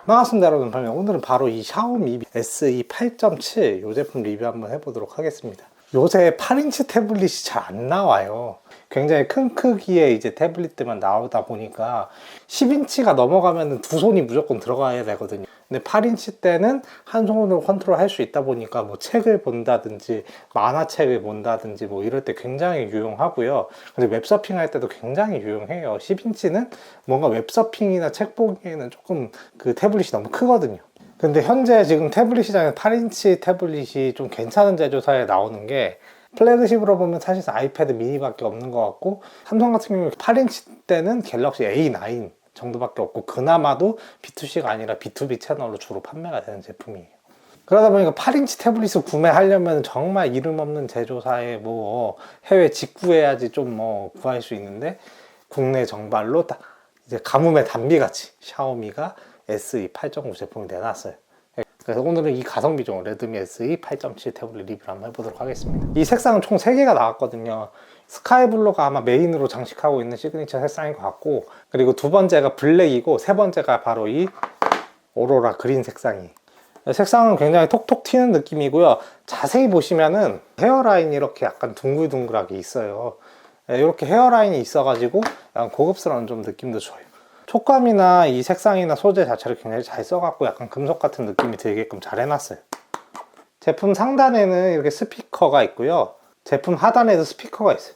반갑습니다 여러분. 오늘은 바로 이 샤오미 SE 8.7 이 제품 리뷰 한번 해보도록 하겠습니다. 요새 8인치 태블릿이 잘 안 나와요. 굉장히 큰 크기의 이제 태블릿들만 나오다 보니까 10인치가 넘어가면 두 손이 무조건 들어가야 되거든요. 근데 8인치 때는 한 손으로 컨트롤 할 수 있다 보니까 뭐 책을 본다든지 만화책을 본다든지 뭐 이럴 때 굉장히 유용하고요. 근데 웹서핑 할 때도 굉장히 유용해요. 10인치는 뭔가 웹서핑이나 책 보기에는 조금 그 태블릿이 너무 크거든요. 근데 현재 지금 태블릿 시장에 8인치 태블릿이 좀 괜찮은 제조사에 나오는 게 플래그십으로 보면 사실상 아이패드 미니밖에 없는 것 같고, 삼성 같은 경우에 8인치 때는 갤럭시 A9 정도밖에 없고, 그나마도 B2C가 아니라 B2B 채널로 주로 판매가 되는 제품이에요. 그러다 보니까 8인치 태블릿을 구매하려면 정말 이름 없는 제조사에 뭐 해외 직구해야지 좀 뭐 구할 수 있는데, 국내 정발로 딱 이제 가뭄의 단비같이 샤오미가 SE 8.9 제품이 내놨어요. 그래서 오늘은 이 가성비종 레드미 SE 8.7 태블릿 리뷰를 한번 해보도록 하겠습니다. 이 색상은 총 3개가 나왔거든요. 스카이블루가 아마 메인으로 장식하고 있는 시그니처 색상인 것 같고, 그리고 두 번째가 블랙이고, 세 번째가 바로 이 오로라 그린 색상이. 색상은 굉장히 톡톡 튀는 느낌이고요. 자세히 보시면은 헤어라인이 이렇게 약간 둥글둥글하게 있어요. 이렇게 헤어라인이 있어가지고 약간 고급스러운 좀 느낌도 줘요. 촉감이나 이 색상이나 소재 자체를 굉장히 잘 써갖고 약간 금속 같은 느낌이 들게끔 잘 해놨어요. 제품 상단에는 이렇게 스피커가 있고요. 제품 하단에도 스피커가 있어요.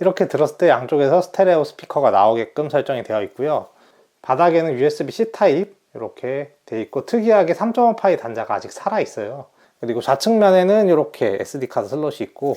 이렇게 들었을 때 양쪽에서 스테레오 스피커가 나오게끔 설정이 되어 있고요. 바닥에는 USB-C 타입 이렇게 되어 있고, 특이하게 3.5파이 단자가 아직 살아있어요. 그리고 좌측면에는 이렇게 SD카드 슬롯이 있고,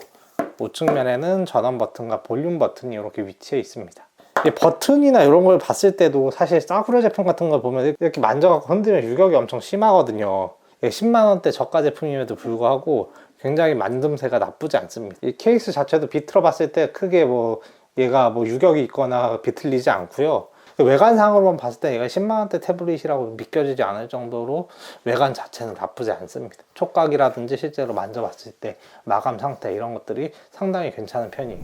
우측면에는 전원 버튼과 볼륨 버튼이 이렇게 위치해 있습니다. 이 버튼이나 이런 걸 봤을 때도 사실 싸구려 제품 같은 걸 보면 이렇게 만져갖고 흔들면 유격이 엄청 심하거든요. 10만원대 저가 제품임에도 불구하고 굉장히 만듦새가 나쁘지 않습니다. 이 케이스 자체도 비틀어 봤을 때 크게 뭐 얘가 뭐 유격이 있거나 비틀리지 않고요. 외관상으로만 봤을 때 얘가 10만원대 태블릿이라고 믿겨지지 않을 정도로 외관 자체는 나쁘지 않습니다. 촉각이라든지 실제로 만져봤을 때 마감 상태 이런 것들이 상당히 괜찮은 편이에요.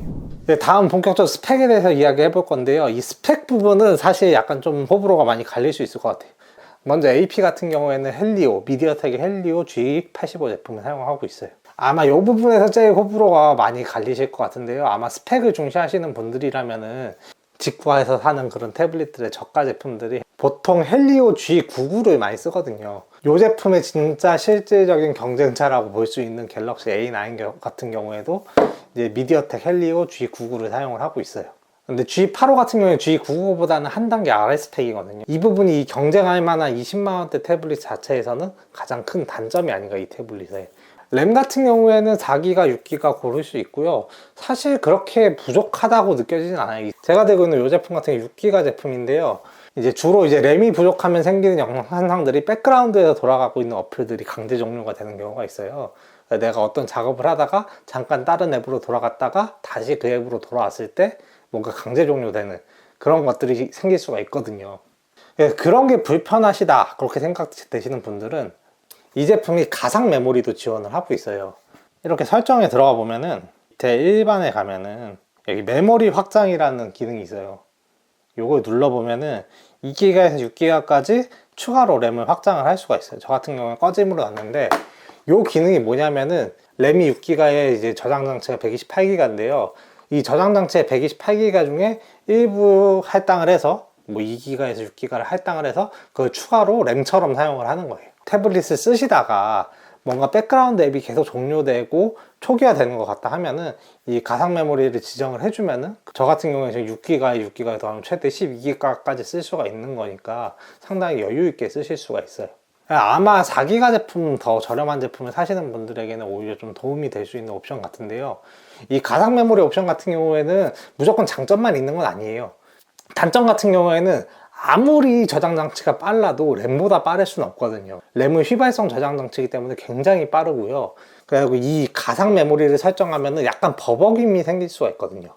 다음 본격적으로 스펙에 대해서 이야기해 볼 건데요. 이 스펙 부분은 사실 약간 좀 호불호가 많이 갈릴 수 있을 것 같아요. 먼저 AP 같은 경우에는 헬리오, 미디어텍의 헬리오 G85 제품을 사용하고 있어요. 아마 이 부분에서 제일 호불호가 많이 갈리실 것 같은데요. 아마 스펙을 중시하시는 분들이라면은 직구해서 사는 그런 태블릿들의 저가 제품들이 보통 헬리오 G99를 많이 쓰거든요. 이 제품의 진짜 실질적인 경쟁차라고 볼 수 있는 갤럭시 A9 같은 경우에도 이제 미디어텍 헬리오 G99를 사용을 하고 있어요. 근데 G85 같은 경우에 G99보다는 한 단계 아래 스펙이거든요. 이 부분이 경쟁할 만한 20만원대 태블릿 자체에서는 가장 큰 단점이 아닌가, 이 태블릿에. 램 같은 경우에는 4기가, 6기가 고를 수 있고요. 사실 그렇게 부족하다고 느껴지진 않아요. 제가 들고 있는 이 제품 같은 게 6기가 제품인데요. 이제 주로 이제 램이 부족하면 생기는 현상들이 백그라운드에서 돌아가고 있는 어플들이 강제 종료가 되는 경우가 있어요. 내가 어떤 작업을 하다가 잠깐 다른 앱으로 돌아갔다가 다시 그 앱으로 돌아왔을 때 뭔가 강제 종료되는 그런 것들이 생길 수가 있거든요. 그런 게 불편하시다 그렇게 생각되시는 분들은 이 제품이 가상 메모리도 지원을 하고 있어요. 이렇게 설정에 들어가 보면은 밑에 일반에 가면은 여기 메모리 확장이라는 기능이 있어요. 요걸 눌러보면은 2기가에서 6기가까지 추가로 램을 확장을 할 수가 있어요. 저 같은 경우는 꺼짐으로 놨는데, 요 기능이 뭐냐면은 램이 6기가에 이제 저장 장치가 128기가인데요. 이 저장 장치의 128기가 중에 일부 할당을 해서 뭐 2기가에서 6기가를 할당을 해서 그걸 추가로 램처럼 사용을 하는 거예요. 태블릿을 쓰시다가 뭔가 백그라운드 앱이 계속 종료되고 초기화되는 것 같다 하면은 이 가상 메모리를 지정을 해주면은, 저 같은 경우에 6기가에 더하면 최대 12기가까지 쓸 수가 있는 거니까 상당히 여유 있게 쓰실 수가 있어요. 아마 4기가 제품, 더 저렴한 제품을 사시는 분들에게는 오히려 좀 도움이 될 수 있는 옵션 같은데요. 이 가상 메모리 옵션 같은 경우에는 무조건 장점만 있는 건 아니에요. 단점 같은 경우에는 아무리 저장 장치가 빨라도 램보다 빠를 수는 없거든요. 램은 휘발성 저장 장치이기 때문에 굉장히 빠르고요. 그리고 이 가상 메모리를 설정하면 약간 버벅임이 생길 수가 있거든요.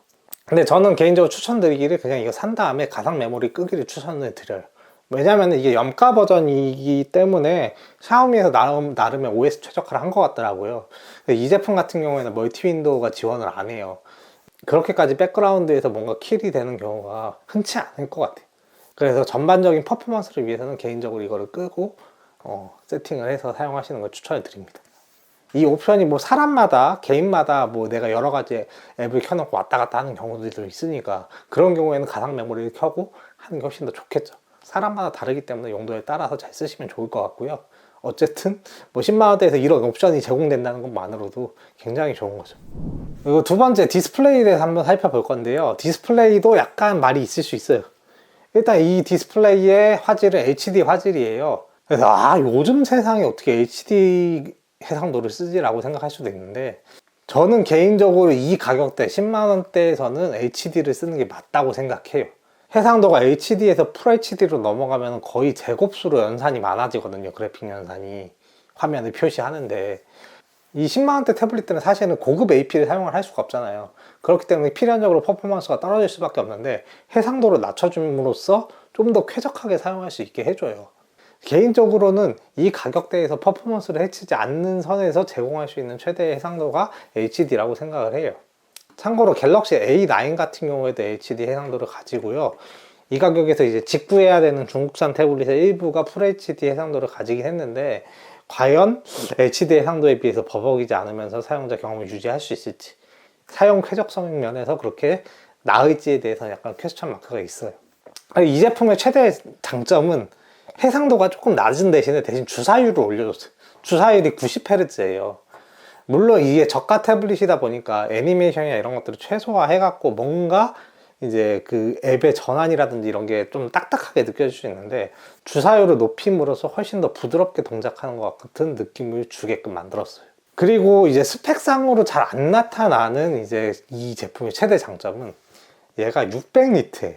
근데 저는 개인적으로 추천드리기를 그냥 이거 산 다음에 가상 메모리 끄기를 추천을 드려요. 왜냐면 이게 염가 버전이기 때문에 샤오미에서 나름의 OS 최적화를 한 것 같더라고요. 이 제품 같은 경우에는 멀티 윈도우가 지원을 안 해요. 그렇게까지 백그라운드에서 뭔가 킬이 되는 경우가 흔치 않을 것 같아요. 그래서 전반적인 퍼포먼스를 위해서는 개인적으로 이거를 끄고 세팅을 해서 사용하시는 걸 추천을 드립니다. 이 옵션이 뭐 사람마다 개인마다 뭐 내가 여러 가지 앱을 켜놓고 왔다 갔다 하는 경우들도 있으니까 그런 경우에는 가상 메모리를 켜고 하는 게 훨씬 더 좋겠죠. 사람마다 다르기 때문에 용도에 따라서 잘 쓰시면 좋을 것 같고요. 어쨌든 뭐 10만원대에서 이런 옵션이 제공된다는 것만으로도 굉장히 좋은 거죠. 그리고 두 번째, 디스플레이에 대해서 한번 살펴볼 건데요. 디스플레이도 약간 말이 있을 수 있어요. 일단 이 디스플레이의 화질은 HD 화질이에요. 그래서 요즘 세상에 어떻게 HD 해상도를 쓰지라고 생각할 수도 있는데, 저는 개인적으로 이 가격대 10만원대에서는 HD를 쓰는 게 맞다고 생각해요. 해상도가 HD에서 FHD로 넘어가면 거의 제곱수로 연산이 많아지거든요. 그래픽 연산이 화면을 표시하는데, 이 10만원대 태블릿들은 사실은 고급 AP를 사용을 할 수가 없잖아요. 그렇기 때문에 필연적으로 퍼포먼스가 떨어질 수밖에 없는데, 해상도를 낮춰줌으로써 좀 더 쾌적하게 사용할 수 있게 해줘요. 개인적으로는 이 가격대에서 퍼포먼스를 해치지 않는 선에서 제공할 수 있는 최대의 해상도가 HD라고 생각을 해요. 참고로 갤럭시 A9 같은 경우에도 HD 해상도를 가지고요. 이 가격에서 이제 직구해야 되는 중국산 태블릿의 일부가 FHD 해상도를 가지긴 했는데, 과연 HD 해상도에 비해서 버벅이지 않으면서 사용자 경험을 유지할 수 있을지, 사용 쾌적성 면에서 그렇게 나을지에 대해서 약간 퀘스천 마크가 있어요. 이 제품의 최대 장점은 해상도가 조금 낮은 대신에 대신 주사율을 올려줬어요. 주사율이 90Hz예요. 물론 이게 저가 태블릿이다 보니까 애니메이션이나 이런 것들을 최소화해갖고 뭔가 이제 그 앱의 전환이라든지 이런 게 좀 딱딱하게 느껴질 수 있는데, 주사율을 높임으로써 훨씬 더 부드럽게 동작하는 것 같은 느낌을 주게끔 만들었어요. 그리고 이제 스펙상으로 잘 안 나타나는 이제 이 제품의 최대 장점은 얘가 600니트예요.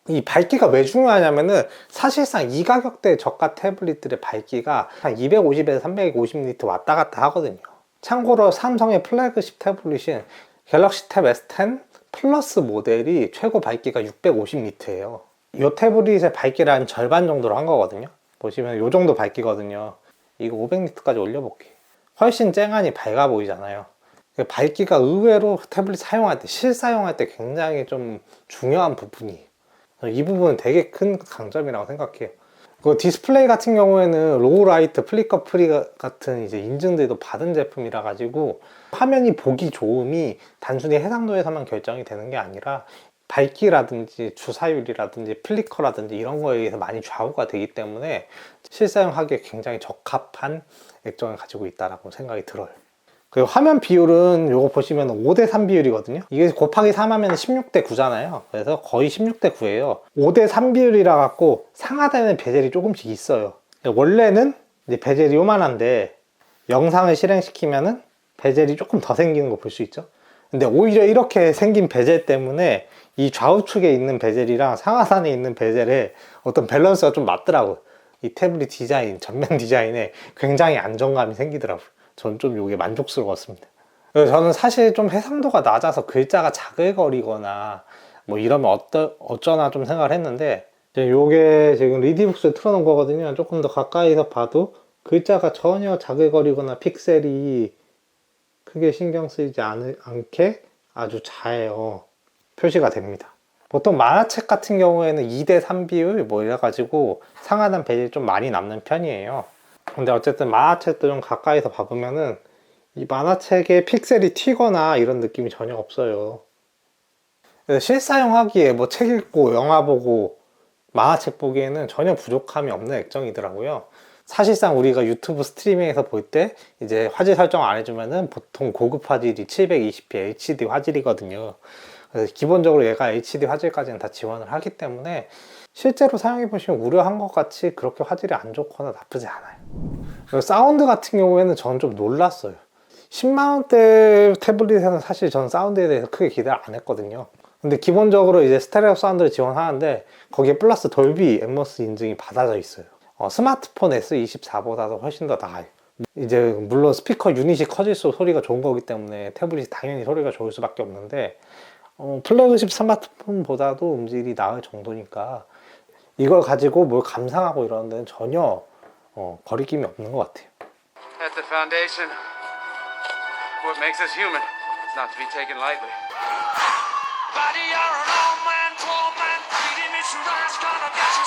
이 밝기가 왜 중요하냐면은, 사실상 이 가격대 저가 태블릿들의 밝기가 한 250에서 350니트 왔다 갔다 하거든요. 참고로 삼성의 플래그십 태블릿인 갤럭시 탭 S10 플러스 모델이 최고 밝기가 650니트예요. 이 태블릿의 밝기를 한 절반 정도로 한 거거든요. 보시면 이 정도 밝기거든요. 이거 500니트까지 올려볼게요. 훨씬 쨍하니 밝아 보이잖아요. 밝기가 의외로 태블릿 사용할 때, 실사용할 때 굉장히 좀 중요한 부분이에요. 이 부분은 되게 큰 강점이라고 생각해요. 그 디스플레이 같은 경우에는 로우 라이트, 플리커 프리 같은 이제 인증들도 받은 제품이라 가지고 화면이 보기 좋음이 단순히 해상도에서만 결정이 되는 게 아니라 밝기라든지 주사율이라든지 플리커라든지 이런 거에 의해서 많이 좌우가 되기 때문에 실사용하기에 굉장히 적합한 액정을 가지고 있다고 생각이 들어요. 그리고 화면 비율은 요거 보시면 5대3 비율이거든요. 이게 곱하기 3하면 16대 9잖아요. 그래서 거의 16대 9예요. 5대3 비율이라 갖고 상하되는 베젤이 조금씩 있어요. 원래는 이제 베젤이 요만한데 영상을 실행시키면은 베젤이 조금 더 생기는 거 볼 수 있죠. 근데 오히려 이렇게 생긴 베젤 때문에 이 좌우측에 있는 베젤이랑 상하단에 있는 베젤의 어떤 밸런스가 좀 맞더라고요. 이 태블릿 디자인, 전면 디자인에 굉장히 안정감이 생기더라고요. 저는 좀 이게 만족스러웠습니다. 저는 사실 좀 해상도가 낮아서 글자가 자글거리거나 뭐 이러면 어쩌나 좀 생각을 했는데, 이게 지금 리디북스에 틀어놓은 거거든요. 조금 더 가까이서 봐도 글자가 전혀 자글거리거나 픽셀이 크게 신경 쓰이지 않게 아주 잘 표시가 됩니다. 보통 만화책 같은 경우에는 2대3 비율 뭐 이래가지고 상하단 베젤이 좀 많이 남는 편이에요. 근데 어쨌든 만화책도 좀 가까이서 봐보면은 이 만화책에 픽셀이 튀거나 이런 느낌이 전혀 없어요. 그래서 실사용하기에 뭐 책 읽고 영화 보고 만화책 보기에는 전혀 부족함이 없는 액정이더라고요. 사실상 우리가 유튜브 스트리밍에서 볼 때 이제 화질 설정 안 해주면은 보통 고급 화질이 720p HD 화질이거든요. 그래서 기본적으로 얘가 HD 화질까지는 다 지원을 하기 때문에 실제로 사용해 보시면 우려한 것 같이 그렇게 화질이 안 좋거나 나쁘지 않아요. 그리고 사운드 같은 경우에는 저는 좀 놀랐어요. 10만원대 태블릿에는 사실 저는 사운드에 대해서 크게 기대를 안 했거든요. 근데 기본적으로 이제 스테레오 사운드를 지원하는데 거기에 플러스 돌비 앰머스 인증이 받아져 있어요. 스마트폰 S24보다도 훨씬 더 나아요. 이제 물론 스피커 유닛이 커질수록 소리가 좋은 거기 때문에 태블릿이 당연히 소리가 좋을 수밖에 없는데, 플래그십 스마트폰보다도 음질이 나을 정도니까 이걸 가지고 뭘 감상하고 이러는 데는 전혀 거리낌이 없는 것 같아요. At the foundation, what makes us human is not to be taken lightly. Buddy, you're an old man, poor man, feeding me some rice, gonna get you.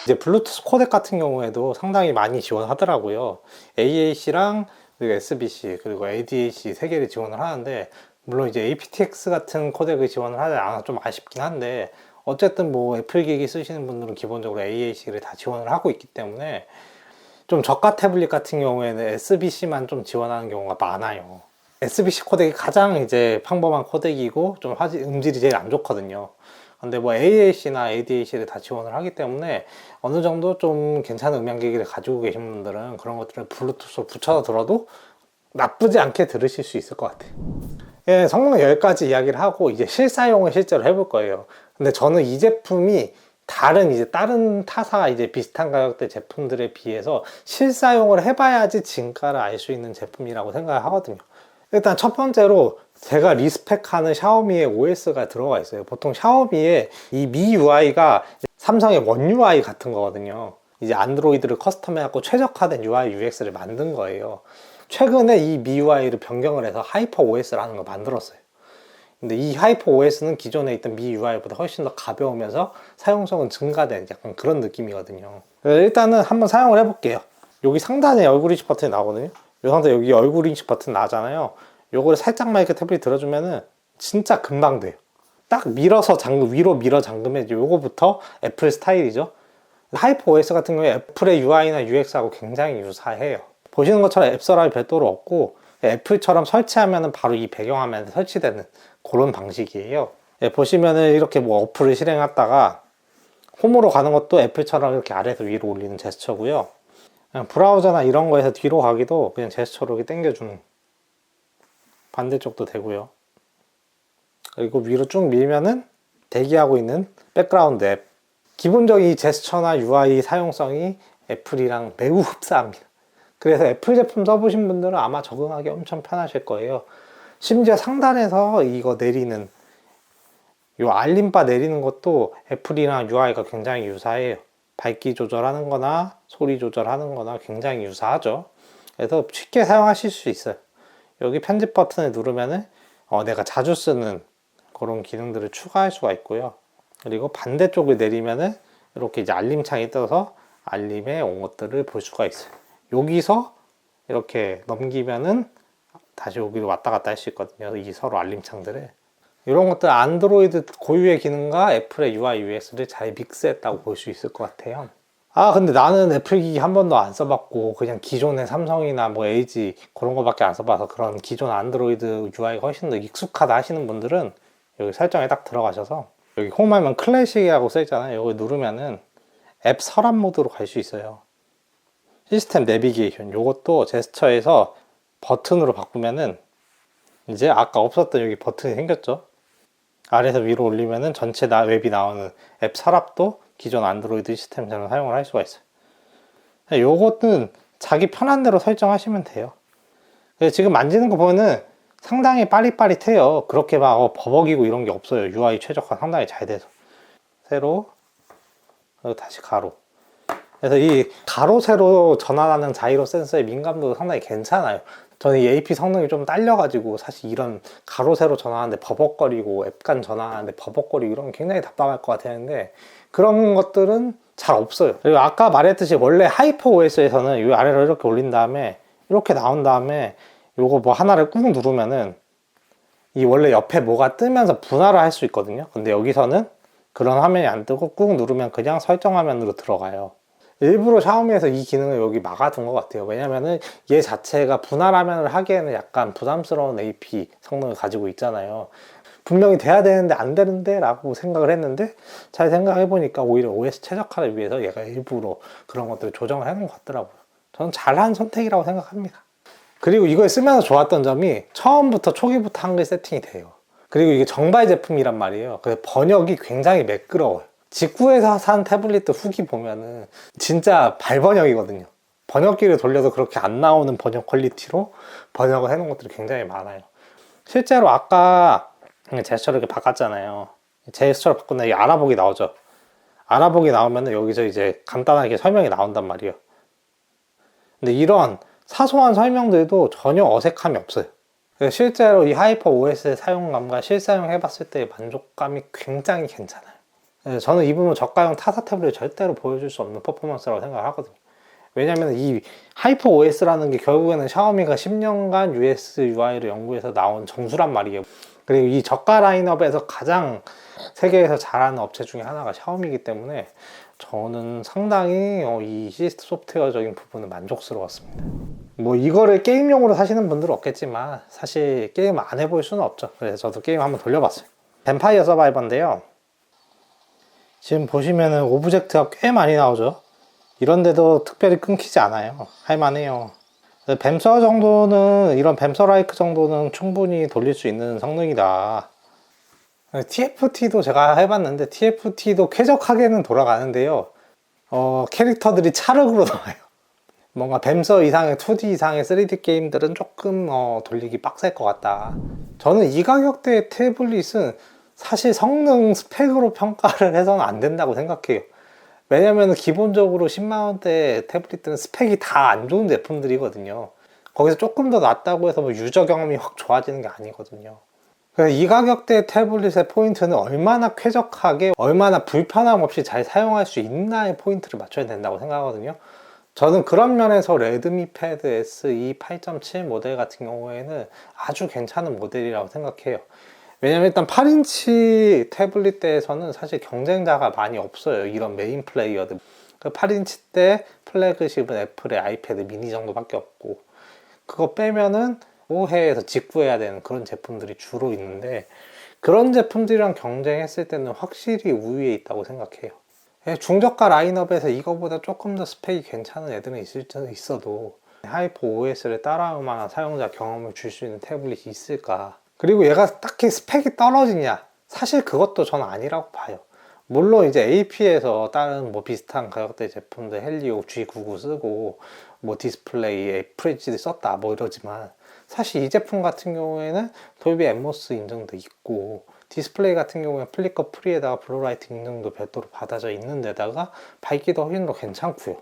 이제 블루투스 코덱 같은 경우에도 상당히 많이 지원하더라고요. AAC랑 그리고 SBC 그리고 ADAC 세 개를 지원을 하는데, 물론 이제 aptX 같은 코덱을 지원을 하지 않아서 좀 아쉽긴 한데, 어쨌든 뭐 애플 기기 쓰시는 분들은 기본적으로 AAC를 다 지원을 하고 있기 때문에 좀 저가 태블릿 같은 경우에는 SBC만 좀 지원하는 경우가 많아요. SBC 코덱이 가장 이제 평범한 코덱이고 좀 음질이 제일 안 좋거든요. 근데 뭐 AAC나 ADAC를 다 지원을 하기 때문에 어느 정도 좀 괜찮은 음향기기를 가지고 계신 분들은 그런 것들을 블루투스로 붙여서 들어도 나쁘지 않게 들으실 수 있을 것 같아요. 예, 성능 여기까지 이야기를 하고 이제 실사용을 실제로 해볼 거예요. 근데 저는 이 제품이 다른 타사 이제 비슷한 가격대 제품들에 비해서 실사용을 해봐야지 진가를 알 수 있는 제품이라고 생각을 하거든요. 일단 첫 번째로 제가 리스펙하는 샤오미의 OS가 들어가 있어요. 보통 샤오미의 이 MIUI가 삼성의 원 UI 같은 거거든요. 이제 안드로이드를 커스텀해갖고 최적화된 UI, UX를 만든 거예요. 최근에 이 MIUI를 변경을 해서 하이퍼 OS라는 걸 만들었어요. 근데 이 하이퍼 OS는 기존에 있던 MIUI보다 훨씬 더 가벼우면서 사용성은 증가된 약간 그런 느낌이거든요. 일단은 한번 사용을 해볼게요. 여기 상단에 얼굴 인식 버튼이 나오거든요. 이 상태 여기 얼굴 인식 버튼 나잖아요. 요거를 살짝만 이렇게 태블릿 들어주면은 진짜 금방 돼요. 딱 밀어서 위로 밀어 잠그면 요거부터 애플 스타일이죠. 하이퍼 OS 같은 경우에 애플의 UI나 UX하고 굉장히 유사해요. 보시는 것처럼 앱 서랍이 별도로 없고 애플처럼 설치하면 바로 이 배경화면에 설치되는 그런 방식이에요. 보시면은 이렇게 뭐 어플을 실행했다가 홈으로 가는 것도 애플처럼 이렇게 아래에서 위로 올리는 제스처고요. 그냥 브라우저나 이런 거에서 뒤로 가기도 그냥 제스처로 이렇게 당겨주는, 반대쪽도 되고요. 그리고 위로 쭉 밀면은 대기하고 있는 백그라운드 앱. 기본적인 이 제스처나 UI 사용성이 애플이랑 매우 흡사합니다. 그래서 애플 제품 써보신 분들은 아마 적응하기 엄청 편하실 거예요. 심지어 상단에서 이거 내리는 이 알림바 내리는 것도 애플이랑 UI가 굉장히 유사해요. 밝기 조절하는 거나 소리 조절하는 거나 굉장히 유사하죠. 그래서 쉽게 사용하실 수 있어요. 여기 편집 버튼을 누르면은 내가 자주 쓰는 그런 기능들을 추가할 수가 있고요. 그리고 반대쪽을 내리면은 이렇게 이제 알림창이 떠서 알림에 온 것들을 볼 수가 있어요. 여기서 이렇게 넘기면은 다시 여기로 왔다 갔다 할 수 있거든요. 이 서로 알림창들을. 이런 것들 안드로이드 고유의 기능과 애플의 UI, UX를 잘 믹스했다고 볼 수 있을 것 같아요. 근데 나는 애플 기기 한 번도 안 써봤고 그냥 기존의 삼성이나 뭐 LG 그런 거밖에 안 써봐서 그런 기존 안드로이드 UI가 훨씬 더 익숙하다 하시는 분들은 여기 설정에 딱 들어가셔서 여기 홈하면 클래식이라고 써있잖아요. 여기 누르면은 앱 서랍 모드로 갈 수 있어요. 시스템 내비게이션 요것도 제스처에서 버튼으로 바꾸면은 이제 아까 없었던 여기 버튼이 생겼죠. 아래에서 위로 올리면은 전체 웹이 나오는 앱 서랍도 기존 안드로이드 시스템처럼 사용을 할 수가 있어요. 요것은 자기 편한 대로 설정하시면 돼요. 지금 만지는 거 보면은 상당히 빠릿빠릿해요. 그렇게 막 버벅이고 이런 게 없어요. UI 최적화 상당히 잘 돼서. 세로, 그리고 다시 가로. 그래서 이 가로 세로 전환하는 자이로 센서의 민감도도 상당히 괜찮아요. 저는 이 AP 성능이 좀 딸려가지고 사실 이런 가로 세로 전환하는데 버벅거리고 앱 간 전환하는데 버벅거리고 이런 게 굉장히 답답할 것 같았는데 그런 것들은 잘 없어요. 그리고 아까 말했듯이 원래 하이퍼 OS에서는 이 아래로 이렇게 올린 다음에 이렇게 나온 다음에 요거 뭐 하나를 꾹 누르면은 이 원래 옆에 뭐가 뜨면서 분할을 할 수 있거든요. 근데 여기서는 그런 화면이 안 뜨고 꾹 누르면 그냥 설정 화면으로 들어가요. 일부러 샤오미에서 이 기능을 여기 막아둔 것 같아요. 왜냐면은 얘 자체가 분할 화면을 하기에는 약간 부담스러운 AP 성능을 가지고 있잖아요. 분명히 돼야 되는데 안 되는데 라고 생각을 했는데 잘 생각해 보니까 오히려 OS 최적화를 위해서 얘가 일부러 그런 것들을 조정을 해놓은 것 같더라고요. 저는 잘한 선택이라고 생각합니다. 그리고 이걸 쓰면서 좋았던 점이 처음부터 초기부터 한글 세팅이 돼요. 그리고 이게 정발 제품이란 말이에요. 그래서 번역이 굉장히 매끄러워요. 직구에서 산 태블릿 후기 보면은 진짜 발번역이거든요. 번역기를 돌려도 그렇게 안 나오는 번역 퀄리티로 번역을 해놓은 것들이 굉장히 많아요. 실제로 아까 제스처를 이렇게 바꿨잖아요. 제스처를 바꾼다 이 알아보기 나오죠. 알아보기 나오면은 여기서 이제 간단하게 설명이 나온단 말이에요. 근데 이런 사소한 설명들도 전혀 어색함이 없어요. 실제로 이 하이퍼 OS의 사용감과 실사용 해봤을 때의 만족감이 굉장히 괜찮아요. 네, 저는 이 부분 저가형 타사 태블릿 절대로 보여줄 수 없는 퍼포먼스라고 생각을 하거든요. 왜냐면 이 하이퍼 OS라는 게 결국에는 샤오미가 10년간 US UI를 연구해서 나온 정수란 말이에요. 그리고 이 저가 라인업에서 가장 세계에서 잘하는 업체 중에 하나가 샤오미이기 때문에 저는 상당히 이 소프트웨어적인 부분은 만족스러웠습니다. 뭐 이거를 게임용으로 사시는 분들은 없겠지만 사실 게임 안 해볼 수는 없죠. 그래서 저도 게임 한번 돌려봤어요. 뱀파이어 서바이버인데요. 지금 보시면은 오브젝트가 꽤 많이 나오죠. 이런데도 특별히 끊기지 않아요. 할만해요. 뱀서 정도는, 이런 뱀서 라이크 정도는 충분히 돌릴 수 있는 성능이다. TFT도 제가 해봤는데 TFT도 쾌적하게는 돌아가는데요. 캐릭터들이 찰흙으로 나와요. 뭔가 뱀서 이상의 2D 이상의 3D 게임들은 조금 돌리기 빡셀 것 같다. 저는 이 가격대의 태블릿은 사실 성능 스펙으로 평가를 해서는 안 된다고 생각해요. 왜냐면 기본적으로 10만원대 태블릿들은 스펙이 다 안 좋은 제품들이거든요. 거기서 조금 더 낫다고 해서 뭐 유저 경험이 확 좋아지는 게 아니거든요. 그래서 이 가격대 태블릿의 포인트는 얼마나 쾌적하게, 얼마나 불편함 없이 잘 사용할 수 있나의 포인트를 맞춰야 된다고 생각하거든요. 저는 그런 면에서 레드미 패드 SE 8.7 모델 같은 경우에는 아주 괜찮은 모델이라고 생각해요. 왜냐면 일단 8인치 태블릿대에서는 사실 경쟁자가 많이 없어요. 이런 메인 플레이어들. 그 8인치 대 플래그십은 애플의 아이패드 미니 정도밖에 없고, 그거 빼면은 5해에서 직구해야 되는 그런 제품들이 주로 있는데, 그런 제품들이랑 경쟁했을 때는 확실히 우위에 있다고 생각해요. 중저가 라인업에서 이거보다 조금 더 스펙이 괜찮은 애들은 있어도 하이퍼 OS를 따라올 만한 사용자 경험을 줄 수 있는 태블릿이 있을까? 그리고 얘가 딱히 스펙이 떨어지냐? 사실 그것도 저는 아니라고 봐요. 물론 이제 AP에서 다른 뭐 비슷한 가격대 제품들 헬리오 G99 쓰고 뭐 디스플레이에 FHD 썼다 뭐 이러지만, 사실 이 제품 같은 경우에는 돌비 앰모스 인증도 있고, 디스플레이 같은 경우에는 플리커 프리에다가 블루라이트 인증도 별도로 받아져 있는 데다가 밝기도 훨씬 더 괜찮고요.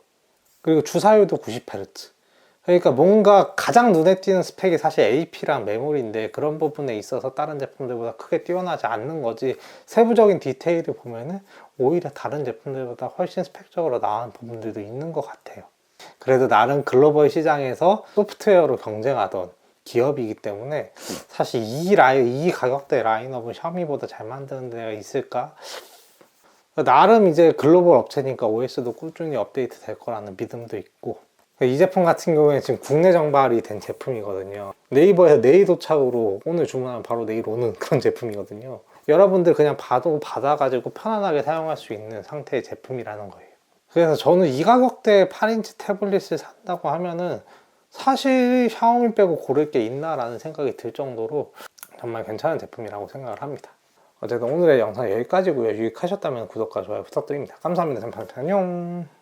그리고 주사율도 90Hz. 그러니까 뭔가 가장 눈에 띄는 스펙이 사실 AP랑 메모리인데, 그런 부분에 있어서 다른 제품들보다 크게 뛰어나지 않는 거지, 세부적인 디테일을 보면은 오히려 다른 제품들보다 훨씬 스펙적으로 나은 부분들도 있는 것 같아요. 그래도 나름 글로벌 시장에서 소프트웨어로 경쟁하던 기업이기 때문에 사실 이 가격대 라인업은 샤오미보다 잘 만드는 데가 있을까? 나름 이제 글로벌 업체니까 OS도 꾸준히 업데이트 될 거라는 믿음도 있고, 이 제품 같은 경우에 지금 국내 정발이 된 제품이거든요. 네이버에서 내일 도착으로 오늘 주문하면 바로 내일 오는 그런 제품이거든요. 여러분들 그냥 받아가지고 편안하게 사용할 수 있는 상태의 제품이라는 거예요. 그래서 저는 이 가격대에 8인치 태블릿을 산다고 하면은 사실 샤오미 빼고 고를 게 있나라는 생각이 들 정도로 정말 괜찮은 제품이라고 생각을 합니다. 어쨌든 오늘의 영상 여기까지고요. 유익하셨다면 구독과 좋아요 부탁드립니다. 감사합니다. 안녕.